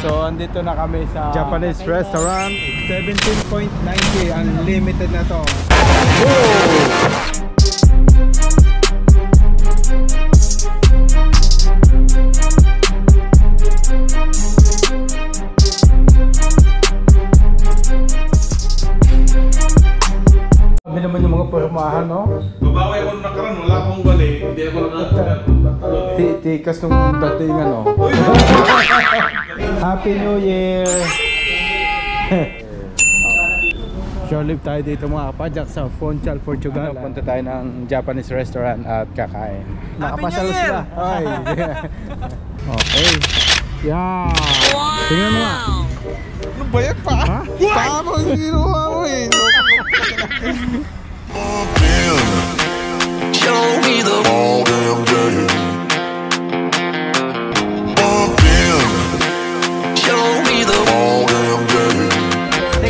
So, andito na kami sa Japanese restaurant. 17.90 unlimited na to. Sabi naman yung mga pormahan, no? Babawi ako nung nakaraan, wala akong gali. Hindi ako nakatulad. Tikas nung datingan, no? Happy New Year! Short live tayo dito mga kapadyak sa Funchal, Portugal. Punta tayo ng Japanese restaurant at kakain. Nakapasal sila. Ay. Okay. Yeah. Wow. Tingnan mo nga. Ano ba yan pa? Ha? Paano yung ginawa mo eh? Show me the all damn day. Show me the all damn day.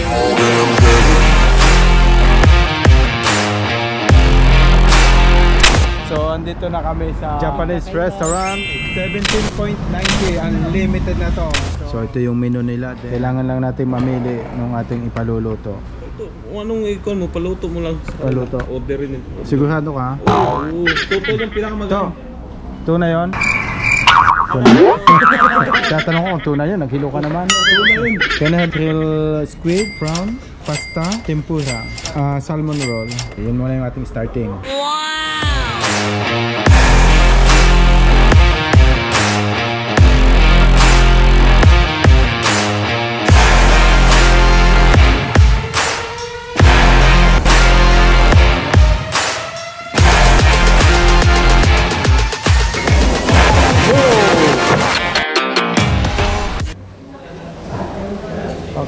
All damn day. So, andito na kami sa Japanese restaurant. 17.90 unlimited na to. So, ito yung menu nila. Kailangan lang natin mamili ng ating ipaluluto. Anong ikon mo? Paluto mo lang. Paluto. Orderin ito. Sigurado ka? Oo. Toto yung pinakamaganda. Ito na yun? Tatanong ko kung tuna yun, naghilo ka naman. Can I have grilled squid, prawn, pasta, tempura, salmon roll. Yun muna yung ating starting.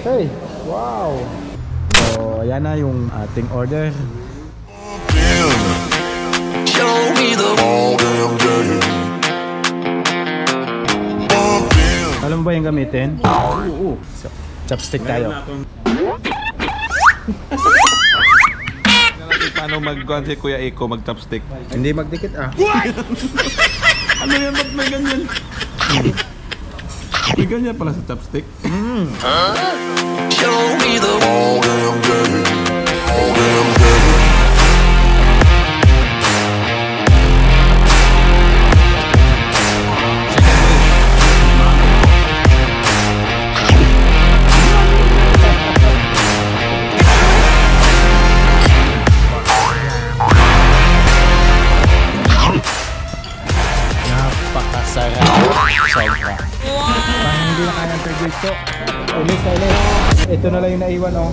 Okay, wow. So, ayan na yung ating order. Show me the all damn day. Alam mo ba yung gamitin? Oo. So, chopstick tayo. Paano mag-guan si Kuya Iko mag-chopstick? Hindi magdikit ah. Ano yan? Ba't may ganyan? May ganyan pala sa chopstick? Show me the all damn day. All damn day. Napakasarap. Sobra. Parang hindi na kaya ng tribute to. Ulis. Ito na lang yung naiwan, oh.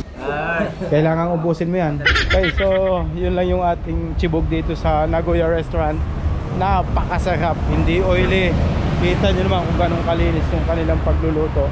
Kailangan ubusin mo yan. Okay, so yun lang yung ating chibog dito sa Nagoya restaurant. Napakasarap, hindi oily. Kita nyo naman kung ganong kalinis yung kanilang pagluluto.